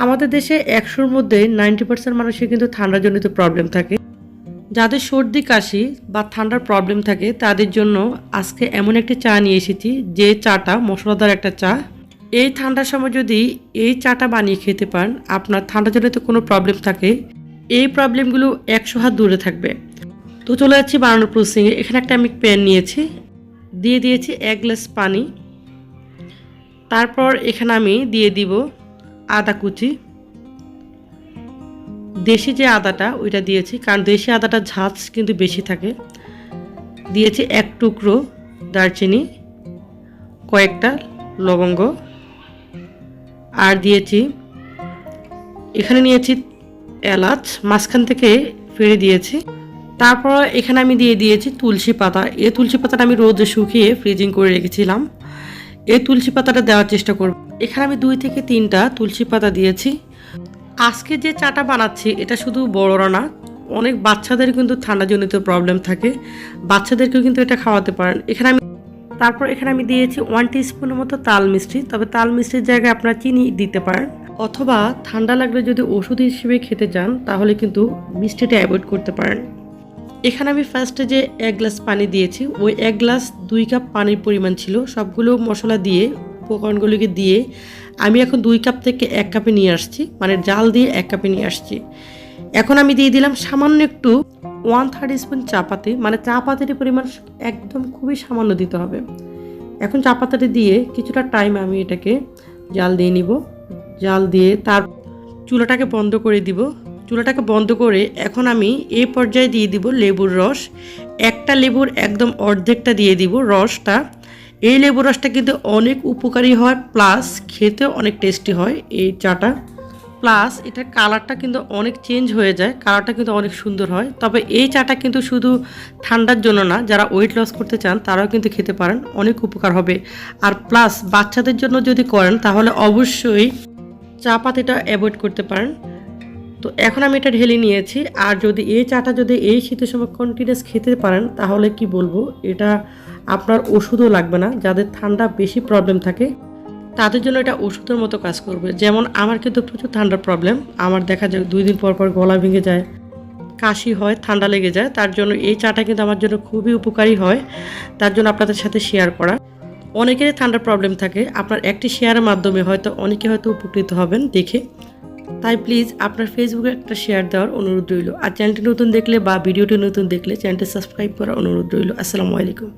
আমাদের দেশে ১০০-র মধ্যে 90% মানুষের কিন্তু ঠান্ডাজনিত প্রবলেম থাকে। যাদের সর্দি কাশি বা ঠান্ডার প্রবলেম থাকে তাদের জন্য আজকে এমন একটি চা নিয়ে এসেছি, যে চাটা মশলাদার একটা চা। এই ঠান্ডার সময় যদি এই চাটা বানিয়ে খেতে পারেন, আপনার ঠান্ডাজনিত কোনো প্রবলেম থাকে, এই প্রবলেমগুলো ১০০ হাত দূরে থাকবে। তো চলে যাচ্ছি বানানোর প্রসেসিংয়ে। এখানে একটা আমি প্যান নিয়েছি, দিয়ে দিয়েছি ১ গ্লাস পানি। তারপর এখানে আমি দিয়ে দিব আদা কুচি। দেশি যে আদাটা ওইটা দিয়েছি, কারণ দেশি আদাটা ঝাঁজ কিন্তু বেশি থাকে। দিয়েছি ১ টুকরো দারচিনি, কয়েকটা লবঙ্গ, আর দিয়েছি এখানে নিয়েছি এলাচ, মাঝখান থেকে ফেড়ে দিয়েছি। তারপর এখানে আমি দিয়ে দিয়েছি তুলসী পাতা। এই তুলসী পাতাটা আমি রোদে শুকিয়ে ফ্রিজিং করে রেখেছিলাম। এই তুলসী পাতাটা দেওয়ার চেষ্টা করব। এখানে আমি ২ থেকে ৩টা তুলসী পাতা দিয়েছি। আজকে যে চাটা বানাচ্ছি এটা শুধু বড়রা না, অনেক বাচ্চাদের কিন্তু ঠান্ডাজনিত প্রবলেম থাকে, বাচ্চাদেরকেও কিন্তু এটা খাওয়াতে পারেন। তারপর এখানে আমি দিয়েছি 1 টিস্পুনের মতো তাল মিষ্টি। তবে তাল মিষ্টির জায়গায় আপনারা চিনি দিতে পারেন, অথবা ঠান্ডা লাগলে যদি ওষুধ হিসেবে খেতে চান তাহলে কিন্তু মিষ্টিটা অ্যাভয়েড করতে পারেন। এখানে আমি ফার্স্টে যে ১ গ্লাস পানি দিয়েছি, ওই ১ গ্লাস ২ কাপ পানির পরিমাণ ছিল। সবগুলো মশলা দিয়ে, উপকরণগুলিকে দিয়ে আমি এখন ২ কাপ থেকে ১ কাপে নিয়ে আসছি, মানে জাল দিয়ে ১ কাপে নিয়ে আসছি। এখন আমি দিয়ে দিলাম সামান্য একটু 1/3 স্পুন চা পাতি, মানে চা পাতির পরিমাণ একদম খুবই সামান্য দিতে হবে। এখন চা পাতাটি দিয়ে কিছুটা টাইম আমি এটাকে জাল দিয়ে নিব। জাল দিয়ে তার চুলাটাকে বন্ধ করে দিব। চুলাটাকে বন্ধ করে এখন আমি এই পর্যায়ে দিয়ে দিব লেবুর রস। একটা লেবুর একদম অর্ধেকটা দিয়ে দিব রসটা। এই লেবুর রসটা কিন্তু অনেক উপকারী হয়, প্লাস খেতেও অনেক টেস্টি হয় এই চাটা। প্লাস এটার কালারটা কিন্তু অনেক চেঞ্জ হয়ে যায়, কালারটা কিন্তু অনেক সুন্দর হয়। তবে এই চাটা কিন্তু শুধু ঠান্ডার জন্য না, যারা ওয়েট লস করতে চান তারাও কিন্তু খেতে পারেন, অনেক উপকার হবে। আর প্লাস বাচ্চাদের জন্য যদি করেন তাহলে অবশ্যই চা পাতিটা অ্যাভয়েড করতে পারেন। তো এখন আমি এটা ঢেলে নিয়েছি। আর যদি এই চাটা যদি এই শীতের সময় কন্টিনিউয়াস খেতে পারেন তাহলে কি বলবো, এটা আপনার ওষুধও লাগবে না। যাদের ঠান্ডা বেশি প্রবলেম থাকে তাদের জন্য এটা ওষুধের মতো কাজ করবে। যেমন আমার কিন্তু প্রচুর ঠান্ডার প্রবলেম, আমার দেখা যায় ২ দিন পর পর গলা ভেঙে যায়, কাশি হয়, ঠান্ডা লেগে যায়। তার জন্য এই চাটা কিন্তু আমার জন্য খুবই উপকারী হয়। তার জন্য আপনাদের সাথে শেয়ার করা। অনেকেরই ঠান্ডার প্রবলেম থাকে, আপনার একটি শেয়ারের মাধ্যমে হয়তো অনেকে হয়তো উপকৃত হবেন দেখে। তাই প্লিজ আপনার ফেসবুকে একটা শেয়ার দেওয়ার অনুরোধ রইল। আর চ্যানেলটি নতুন দেখলে বা ভিডিওটি নতুন দেখলে চ্যানেলটি সাবস্ক্রাইব করার অনুরোধ রইল। আসসালামু আলাইকুম।